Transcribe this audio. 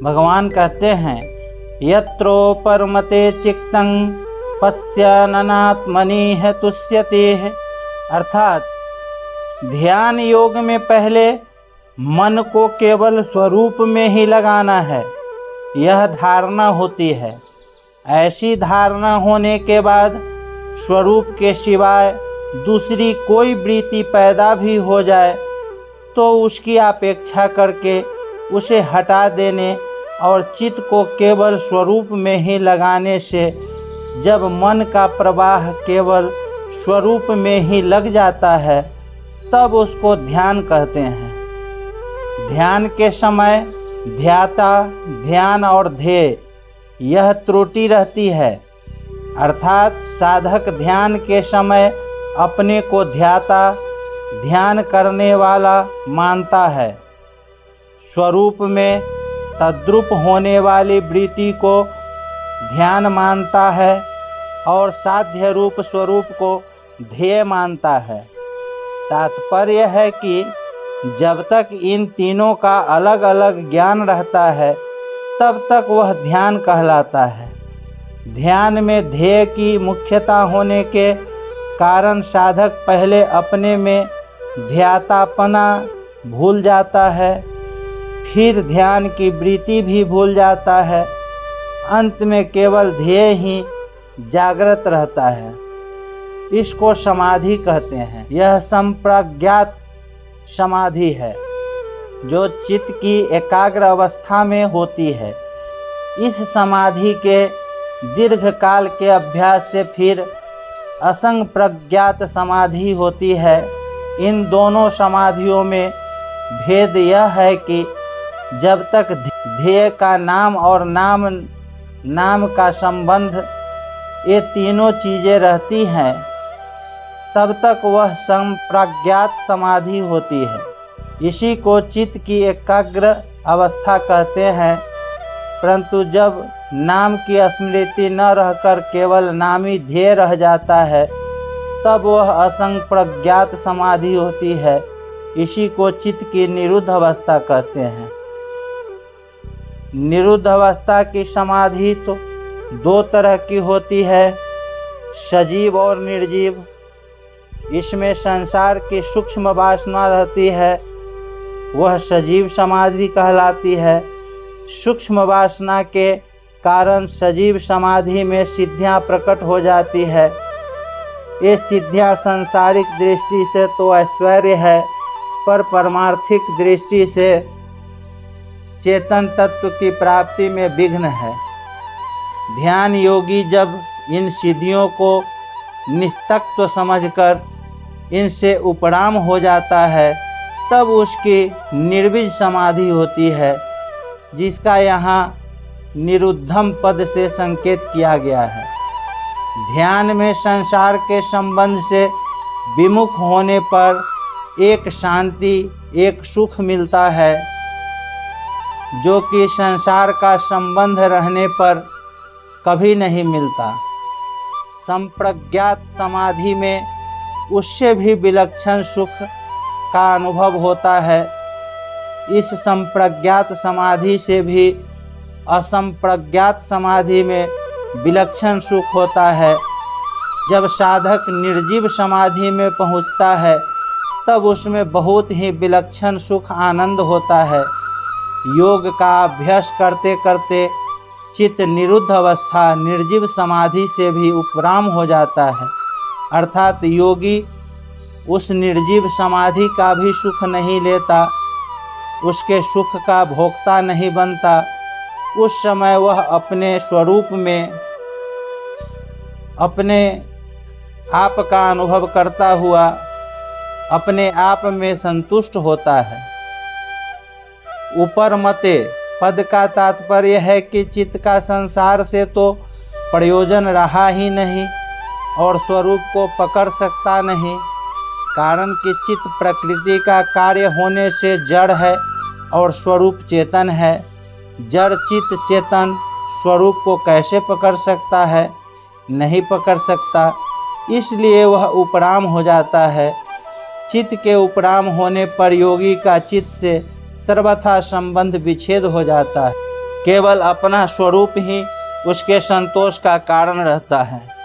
भगवान कहते हैं यत्रोपरमते चित्तं पश्यन्नात्मनि तुष्यते, अर्थात ध्यान योग में पहले मन को केवल स्वरूप में ही लगाना है, यह धारणा होती है। ऐसी धारणा होने के बाद स्वरूप के सिवाय दूसरी कोई वृत्ति पैदा भी हो जाए तो उसकी अपेक्षा करके उसे हटा देने और चित्त को केवल स्वरूप में ही लगाने से जब मन का प्रवाह केवल स्वरूप में ही लग जाता है तब उसको ध्यान कहते हैं। ध्यान के समय ध्याता, ध्यान और ध्येय यह त्रुटि रहती है, अर्थात साधक ध्यान के समय अपने को ध्याता, ध्यान करने वाला मानता है, स्वरूप में तद्रूप होने वाली वृत्ति को ध्यान मानता है और साध्य रूप स्वरूप को ध्येय मानता है। तात्पर्य है कि जब तक इन तीनों का अलग अलग ज्ञान रहता है तब तक वह ध्यान कहलाता है। ध्यान में ध्येय की मुख्यता होने के कारण साधक पहले अपने में ध्यातापना भूल जाता है, फिर ध्यान की वृत्ति भी भूल जाता है, अंत में केवल ध्येय ही जागृत रहता है। इसको समाधि कहते हैं। यह संप्रज्ञात समाधि है जो चित्त की एकाग्र अवस्था में होती है। इस समाधि के दीर्घ काल के अभ्यास से फिर असंग प्रज्ञात समाधि होती है। इन दोनों समाधियों में भेद यह है कि जब तक ध्येय का नाम और नाम का संबंध ये तीनों चीज़ें रहती हैं तब तक वह संप्रज्ञात समाधि होती है। इसी को चित्त की एकाग्र अवस्था कहते हैं। परंतु जब नाम की स्मृति न रहकर केवल नामी ध्येय रह जाता है तब वह असंप्रज्ञात समाधि होती है। इसी को चित्त की निरुद्ध अवस्था कहते हैं। निरुद्ध अवस्था की समाधि तो दो तरह की होती है, सजीव और निर्जीव। इसमें संसार की सूक्ष्म वासना रहती है, वह सजीव समाधि कहलाती है। सूक्ष्म वासना के कारण सजीव समाधि में सिद्धियां प्रकट हो जाती है। ये सिद्धियां सांसारिक दृष्टि से तो ऐश्वर्य है, पर परमार्थिक दृष्टि से चेतन तत्व की प्राप्ति में विघ्न है। ध्यान योगी जब इन सिद्धियों को निस्तत्व समझकर इनसे उपराम हो जाता है तब उसकी निर्विज समाधि होती है, जिसका यहाँ निरुद्धम पद से संकेत किया गया है। ध्यान में संसार के संबंध से विमुख होने पर एक शांति, एक सुख मिलता है जो कि संसार का संबंध रहने पर कभी नहीं मिलता। संप्रज्ञात समाधि में उससे भी विलक्षण सुख का अनुभव होता है। इस संप्रज्ञात समाधि से भी असंप्रज्ञात समाधि में विलक्षण सुख होता है। जब साधक निर्जीव समाधि में पहुँचता है तब उसमें बहुत ही विलक्षण सुख आनंद होता है। योग का अभ्यास करते करते चित्त निरुद्ध अवस्था निर्जीव समाधि से भी उपराम हो जाता है, अर्थात योगी उस निर्जीव समाधि का भी सुख नहीं लेता, उसके सुख का भोक्ता नहीं बनता। उस समय वह अपने स्वरूप में अपने आप का अनुभव करता हुआ अपने आप में संतुष्ट होता है। ऊपर मते पद का तात्पर्य है कि चित्त का संसार से तो प्रयोजन रहा ही नहीं और स्वरूप को पकड़ सकता नहीं, कारण कि चित्त प्रकृति का कार्य होने से जड़ है और स्वरूप चेतन है। जड़ चित्त चेतन स्वरूप को कैसे पकड़ सकता है? नहीं पकड़ सकता, इसलिए वह उपराम हो जाता है। चित्त के उपराम होने पर योगी का चित्त से सर्वथा संबंध विच्छेद हो जाता है। केवल अपना स्वरूप ही उसके संतोष का कारण रहता है।